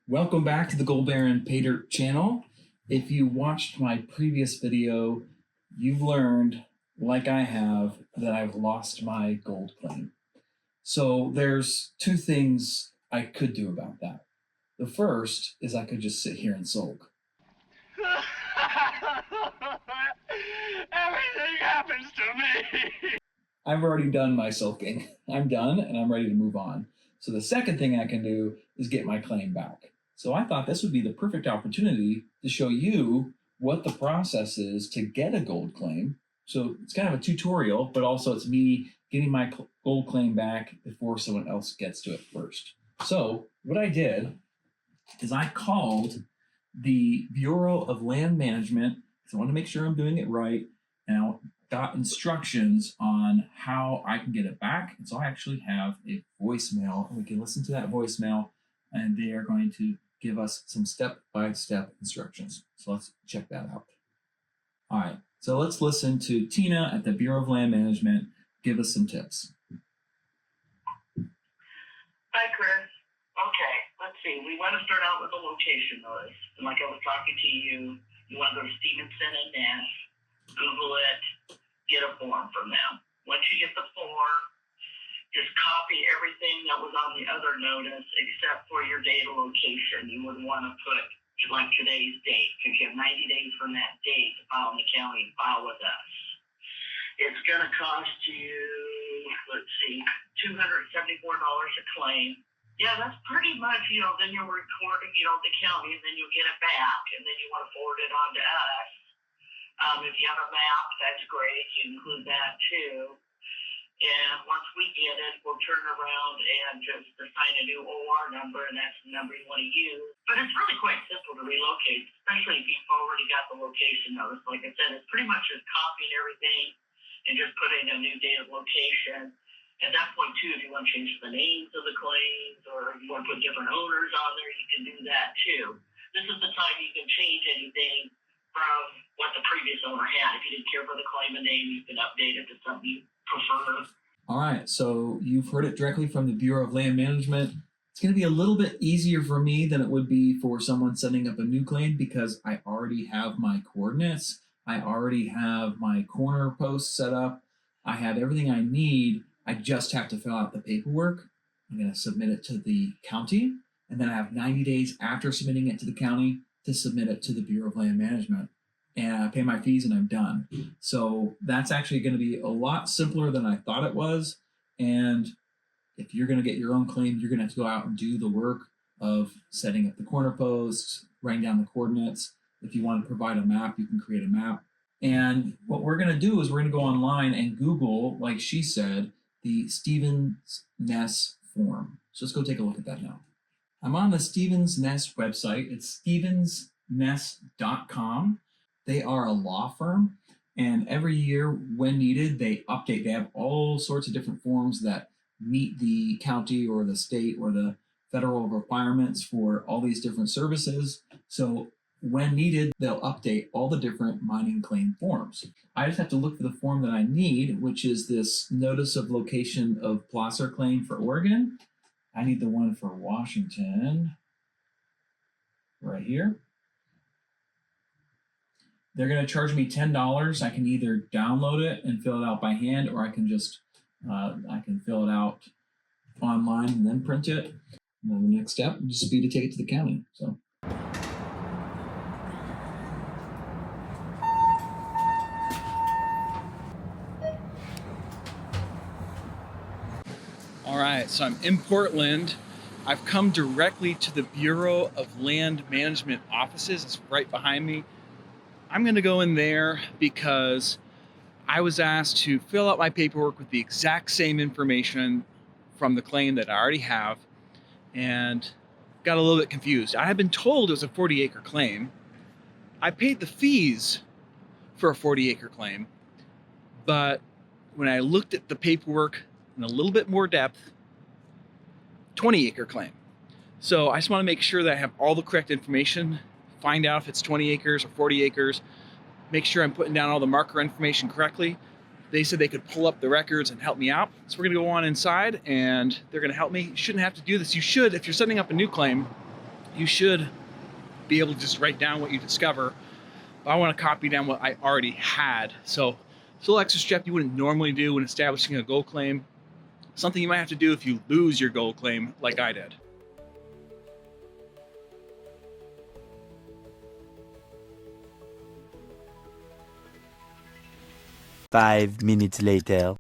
Welcome back to the Gold Baron Pay Dirt channel. If you watched my previous video, you've learned, like I have, that I've lost my gold claim. So there's two things I could do about that. The first is I could just sit here and sulk. Everything happens to me. I've already done my sulking. I'm done and I'm ready to move on. So the second thing I can do is get my claim back. So I thought this would be the perfect opportunity to show you what the process is to get a gold claim. So it's kind of a tutorial, but also it's me getting my gold claim back before someone else gets to it first. So what I did is I called the Bureau of Land Management. So I want to make sure I'm doing it right. And I got instructions on how I can get it back. And so I actually have a voicemail, and we can listen to that voicemail, and they are going to give us some step-by-step instructions. So let's check that out. All right, so let's listen to Tina at the Bureau of Land Management give us some tips. Hi, Chris. Okay, let's see. We want to start out with a location notice. And like I was talking to you, you want to go to Stevens-Ness, Google it, get a form from them. Once you get the form, just copy everything that was on the other notice except for your date of location. You would want to put like today's date because you have 90 days from that date to file in the county and file with us. It's going to cost you, let's see, $274 a claim. Yeah, that's pretty much, then you'll record it, the county, and then you'll get it back, and then you want to forward it on to us. If you have a map, that's great. You include that too. And once we get it, we'll turn around and just assign a new OR number, and that's the number you want to use. But it's really quite simple to relocate, especially if you've already got the location notice. Like I said, it's pretty much just copying everything and just putting a new date of location. At that point, too, if you want to change the names of the claims or you want to put different owners on there, you can do that too. This is the time you can change anything from what the previous owner had. If you didn't care for the claim and name, you can update it to something you prefer. All right, so you've heard it directly from the Bureau of Land Management. It's going to be a little bit easier for me than it would be for someone setting up a new claim because I already have my coordinates. I already have my corner post set up. I have everything I need. I just have to fill out the paperwork. I'm going to submit it to the county, and then I have 90 days after submitting it to the county to submit it to the Bureau of Land Management. And I pay my fees and I'm done. So that's actually going to be a lot simpler than I thought it was. And if you're going to get your own claim, you're going to have to go out and do the work of setting up the corner posts, writing down the coordinates. If you want to provide a map, you can create a map. And what we're going to do is we're going to go online and Google, like she said, the Stevens-Ness form. So let's go take a look at that now. I'm on the Stevens-Ness website. It's stevens-ness.com. They are a law firm, and every year when needed, they update. They have all sorts of different forms that meet the county or the state or the federal requirements for all these different services. So when needed, they'll update all the different mining claim forms. I just have to look for the form that I need, which is this Notice of Location of Placer Claim for Oregon. I need the one for Washington right here. They're going to charge me $10. I can either download it and fill it out by hand, or I can just I can fill it out online and then print it. And then the next step would just be to take it to the county. So. All right, so I'm in Portland. I've come directly to the Bureau of Land Management offices. It's right behind me. I'm gonna go in there because I was asked to fill out my paperwork with the exact same information from the claim that I already have, and got a little bit confused. I had been told it was a 40-acre claim. I paid the fees for a 40-acre claim, but when I looked at the paperwork in a little bit more depth, 20-acre claim. So I just want to make sure that I have all the correct information, find out if it's 20 acres or 40 acres, make sure I'm putting down all the marker information correctly. They said they could pull up the records and help me out. So we're gonna go on inside and they're gonna help me. You shouldn't have to do this. You should, if you're setting up a new claim, you should be able to just write down what you discover. But I wanna copy down what I already had. So it's a little extra step you wouldn't normally do when establishing a gold claim. Something you might have to do if you lose your gold claim like I did. Five minutes later.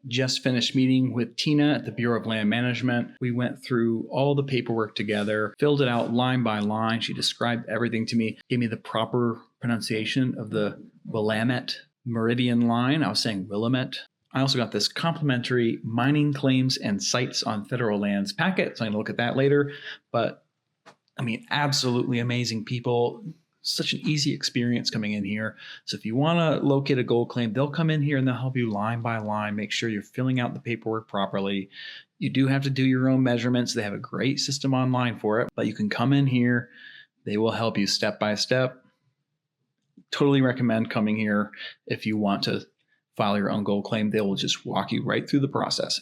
Just finished meeting with Tina at the Bureau of Land Management. We went through all the paperwork together, filled it out line by line. She described everything to me, gave me the proper pronunciation of the Willamette Meridian line. I was saying Willamette. I also got this complimentary mining claims and sites on federal lands packet, so I'm going to look at that later. But I mean, absolutely amazing people. Such an easy experience coming in here. So if you want to locate a gold claim, they'll come in here and they'll help you line by line, make sure you're filling out the paperwork properly. You do have to do your own measurements. They have a great system online for it, but you can come in here. They will help you step by step. Totally recommend coming here if you want to file your own gold claim. They will just walk you right through the process.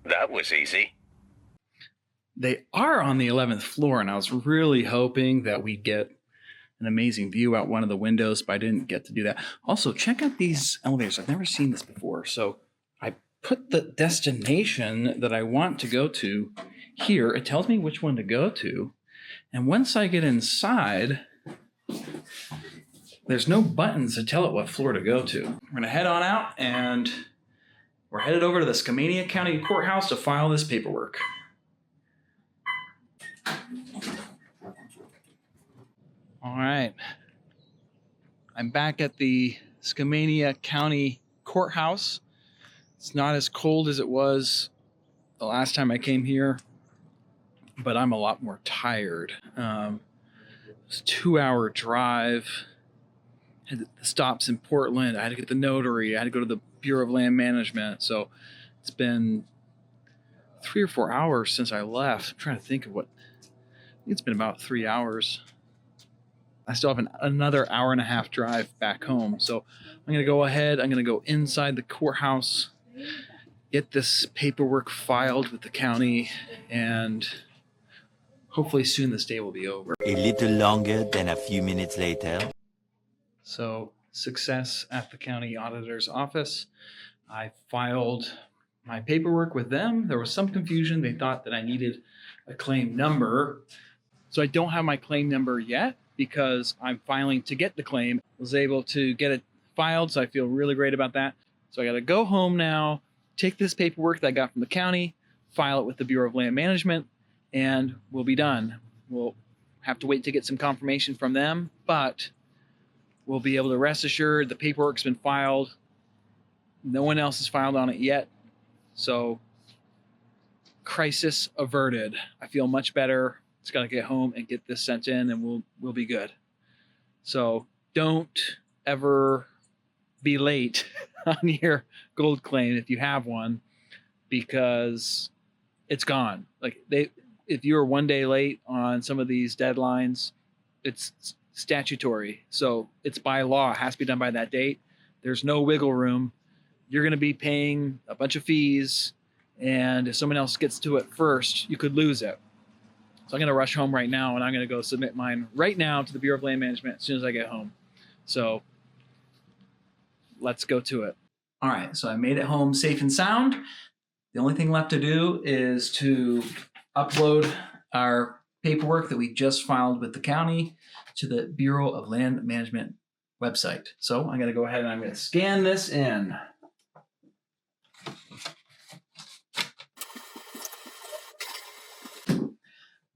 That was easy. They are on the 11th floor, and I was really hoping that we'd get an amazing view out one of the windows, but I didn't get to do that. Also, check out these elevators. I've never seen this before. So I put the destination that I want to go to here. It tells me which one to go to. And once I get inside, there's no buttons to tell it what floor to go to. We're going to head on out, and we're headed over to the Skamania County Courthouse to file this paperwork. All right, I'm back at the Skamania County Courthouse. It's not as cold as it was the last time I came here, but I'm a lot more tired. It's a 2-hour drive. Had the stops in Portland. I had to get the notary. I had to go to the Bureau of Land Management. So it's been 3 or 4 hours since I left. I'm trying to think of what. I think it's been about 3 hours. I still have another 1.5-hour drive back home. So I'm going to go ahead. I'm going to go inside the courthouse, get this paperwork filed with the county, and hopefully soon this day will be over. A little longer than a few minutes later. So success at the county auditor's office. I filed my paperwork with them. There was some confusion. They thought that I needed a claim number. So I don't have my claim number yet, because I'm filing to get the claim. I was able to get it filed, so I feel really great about that. So I got to go home now, take this paperwork that I got from the county, file it with the Bureau of Land Management, and we'll be done. We'll have to wait to get some confirmation from them, but we'll be able to rest assured the paperwork's been filed. No one else has filed on it yet. So crisis averted. I feel much better. Just got to get home and get this sent in, and we'll be good. So don't ever be late on your gold claim if you have one, because it's gone. Like if you're one day late on some of these deadlines, it's statutory. So it's by law. It has to be done by that date. There's no wiggle room. You're going to be paying a bunch of fees, and if someone else gets to it first, you could lose it. So I'm going to rush home right now, and I'm going to go submit mine right now to the Bureau of Land Management as soon as I get home. So let's go to it. All right, so I made it home safe and sound. The only thing left to do is to upload our paperwork that we just filed with the county to the Bureau of Land Management website. So I'm going to go ahead and I'm going to scan this in.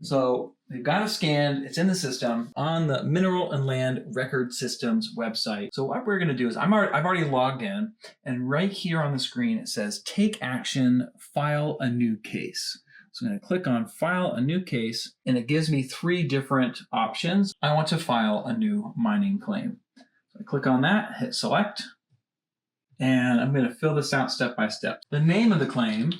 So we've got it scanned. It's in the system on the Mineral and Land Record Systems website. So what we're going to do is I've already logged in, and right here on the screen it says Take Action, File a New Case. So I'm going to click on File a New Case, and it gives me 3 different options. I want to file a new mining claim. So I click on that, hit Select, and I'm going to fill this out step by step. The name of the claim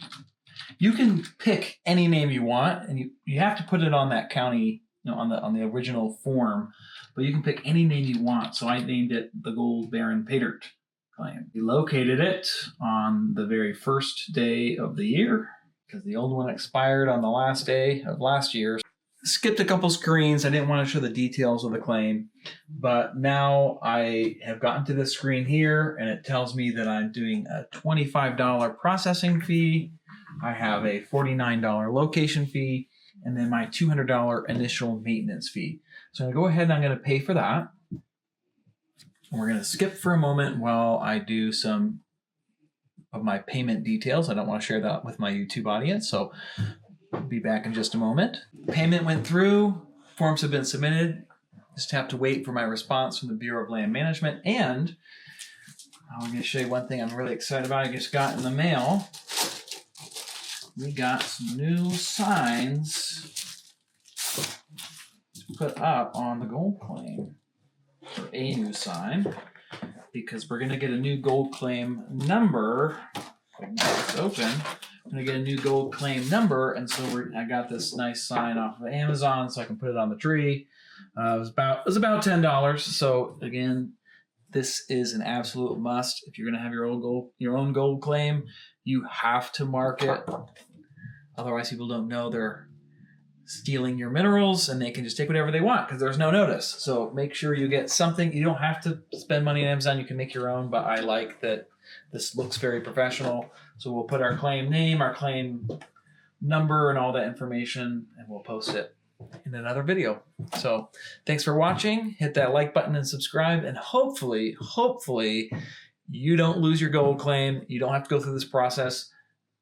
You can pick any name you want, and you have to put it on that county, on the original form, but you can pick any name you want. So I named it the Gold Baron Patert claim. We located it on the very first day of the year because the old one expired on the last day of last year. Skipped a couple screens. I didn't want to show the details of the claim, but now I have gotten to this screen here, and it tells me that I'm doing a $25 processing fee. I have a $49 location fee, and then my $200 initial maintenance fee. So I'm going to go ahead and I'm going to pay for that. And we're going to skip for a moment while I do some of my payment details. I don't want to share that with my YouTube audience, so I'll be back in just a moment. Payment went through. Forms have been submitted. Just have to wait for my response from the Bureau of Land Management. And I'm going to show you one thing I'm really excited about. I just got in the mail. We got some new signs to put up on the gold claim. Or a new sign. Because we're going to get a new gold claim number. If I can get this open. I'm going to get a new gold claim number. And so I got this nice sign off of Amazon so I can put it on the tree. It was about $10. So again, this is an absolute must. If you're going to have your own gold claim, you have to mark it. Otherwise, people don't know they're stealing your minerals, and they can just take whatever they want because there's no notice. So make sure you get something. You don't have to spend money on Amazon. You can make your own, but I like that this looks very professional. So we'll put our claim name, our claim number, and all that information, and we'll post it in another video. So thanks for watching. Hit that like button and subscribe, and hopefully you don't lose your gold claim. You don't have to go through this process.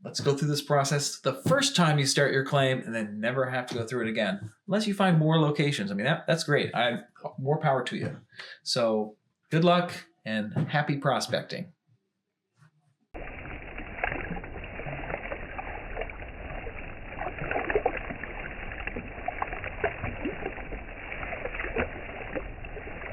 Let's go through this process the first time you start your claim and then never have to go through it again. Unless you find more locations. I mean, that's great. More power to you. So good luck and happy prospecting.